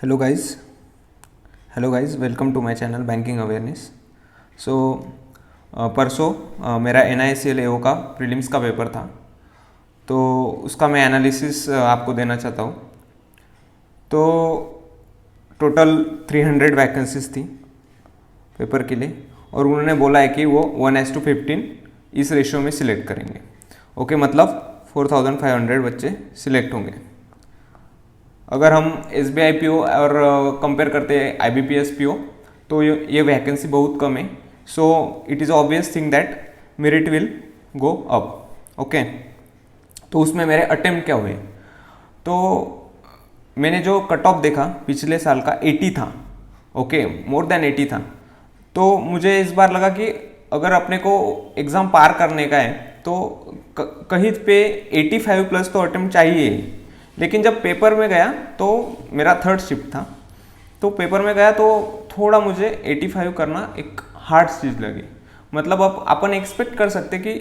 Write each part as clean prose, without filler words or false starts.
Hello guys welcome to my channel banking awareness. So परसों मेरा NICL AO का prelims का पेपर था, तो उसका मैं एनालिसिस आपको देना चाहता हूँ। तो टोटल 300 वैकेंसीज थी पेपर के लिए, और उन्होंने बोला है कि वो 1:15 इस रेशियो में सिलेक्ट करेंगे। ओके, मतलब 4500 बच्चे सिलेक्ट होंगे। अगर हम SBI PO और कंपेयर करते हैं IBPS PO, तो ये वैकेंसी बहुत कम है। So it is obvious thing that merit will go up. Okay, तो उसमें मेरे अटेम्प्ट क्या हुए, तो मैंने जो कट ऑफ देखा पिछले साल का 80 था। ओके, मोर देन 80 था। तो मुझे इस बार लगा कि अगर अपने को एग्ज़ाम पार करने का है तो कहीं पे 85 प्लस तो अटेम्प्ट चाहिए ही। लेकिन जब पेपर में गया तो मेरा थर्ड शिफ्ट था, तो पेपर में गया तो थोड़ा मुझे 85 करना एक हार्ड चीज़ लगी। मतलब अब अपन एक्सपेक्ट कर सकते कि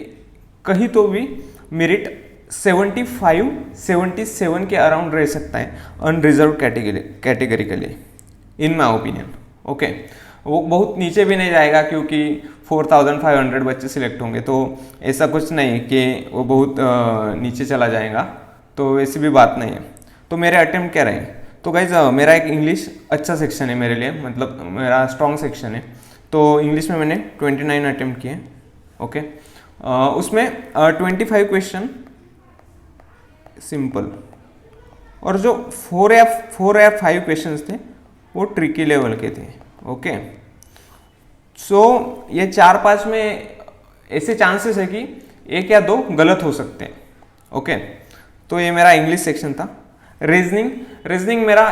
कहीं तो भी मेरिट 75-77 के अराउंड रह सकता है अनरिजर्व कैटेगरी के लिए, इन माई ओपिनियन। ओके, वो बहुत नीचे भी नहीं जाएगा क्योंकि 4500 बच्चे सिलेक्ट होंगे, तो ऐसा कुछ नहीं कि वो बहुत नीचे चला जाएगा, तो ऐसी भी बात नहीं है। तो मेरे अटेम्प्ट क्या रहे, तो गाइज मेरा एक इंग्लिश अच्छा सेक्शन है मेरे लिए, मतलब मेरा स्ट्रॉन्ग सेक्शन है। तो इंग्लिश में मैंने 29 अटेम्प्ट किए। ओके, उसमें 25 क्वेश्चन सिंपल, और जो 4 या 5 क्वेश्चन थे वो ट्रिकी लेवल के थे। ओके, सो ये 4-5 में ऐसे चांसेस है कि 1 या 2 गलत हो सकते हैं। ओके, तो ये मेरा इंग्लिश सेक्शन था। रीजनिंग मेरा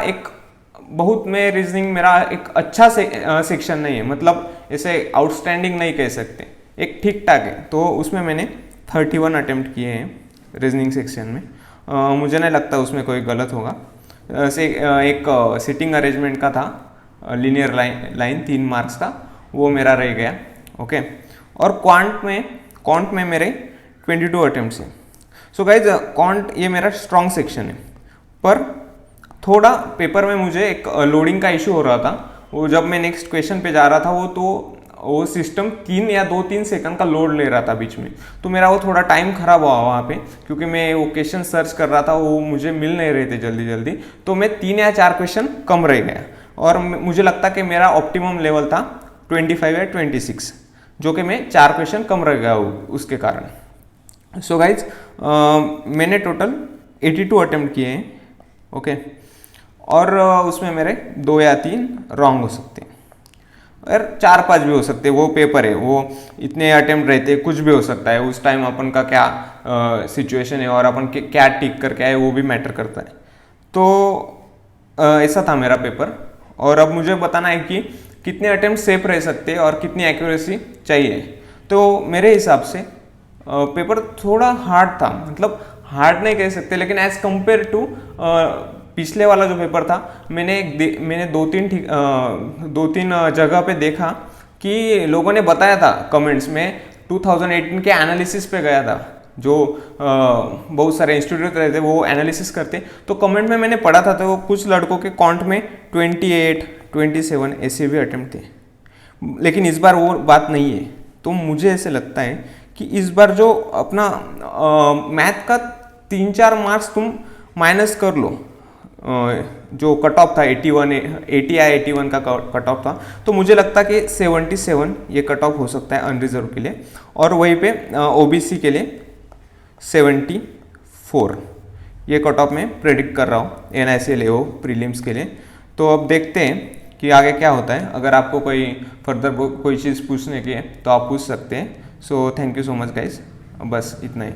एक अच्छा सेक्शन नहीं है, मतलब ऐसे आउटस्टैंडिंग नहीं कह सकते, एक ठीक ठाक है। तो उसमें मैंने 31 अटेम्प्ट किए हैं रीजनिंग सेक्शन में। मुझे नहीं लगता उसमें कोई गलत होगा। एक सिटिंग अरेंजमेंट का था, लीनियर लाइन 3 मार्क्स का, वो मेरा रह गया। ओके, और क्वांट में मेरे 22 अटेम्प्ट्स हैं। सो गाइज क्वांट ये मेरा स्ट्रॉन्ग सेक्शन है, पर थोड़ा पेपर में मुझे एक लोडिंग का इशू हो रहा था। वो जब मैं नेक्स्ट क्वेश्चन पे जा रहा था वो सिस्टम 3 या 2-3 सेकंड का लोड ले रहा था बीच में, तो मेरा वो थोड़ा टाइम खराब हुआ वहाँ पे, क्योंकि मैं वो क्वेश्चन सर्च कर रहा था, वो मुझे मिल नहीं रहे थे जल्दी। तो मैं 3 या 4 क्वेश्चन कम रह गया, और मुझे लगता कि मेरा ऑप्टिमम लेवल था 25 या 26, जो कि मैं 4 क्वेश्चन कम रह गया उसके कारण। सो गाइज मैंने टोटल 82 अटेम्प्ट किए हैं। ओके, और उसमें मेरे 2 या 3 रॉन्ग हो सकते हैं, और 4-5 भी हो सकते हैं। वो पेपर है, वो इतने अटेम्प्ट रहते हैं, कुछ भी हो सकता है। उस टाइम अपन का क्या सिचुएशन है और अपन क्या टिक करके आए, वो भी मैटर करता है। तो ऐसा था मेरा पेपर, और अब मुझे बताना है कि कितने अटेम्प्ट सेफ रह सकते हैं और कितनी एक्यूरेसी चाहिए। तो मेरे हिसाब से पेपर थोड़ा हार्ड था, मतलब हार्ड नहीं कह सकते, लेकिन एज कंपेयर टू पिछले वाला जो पेपर था, मैंने 2-3 जगह पे देखा कि लोगों ने बताया था कमेंट्स में। 2018 के एनालिसिस पे गया था, जो बहुत सारे इंस्टीट्यूट रहते वो एनालिसिस करते, तो कमेंट में मैंने पढ़ा था, तो कुछ लड़कों के काउंट में 28-27 ऐसे भी अटेम्प्ट थे। लेकिन इस बार वो बात नहीं है। तो मुझे ऐसे लगता है कि इस बार जो अपना मैथ का 3-4 मार्क्स तुम माइनस कर लो, जो कट ऑफ था 80 या 81 का कट ऑफ था, तो मुझे लगता कि 77 ये कट ऑफ हो सकता है अनरिजर्व के लिए, और वहीं पे OBC के लिए 74 ये कट ऑफ मैं प्रेडिक्ट कर रहा हूँ NICL AO प्रीलिम्स के लिए। तो अब देखते हैं कि आगे क्या होता है। अगर आपको कोई फर्दर कोई चीज़ पूछने की है तो आप पूछ सकते हैं। So thank you so much guys, बस इतना ही।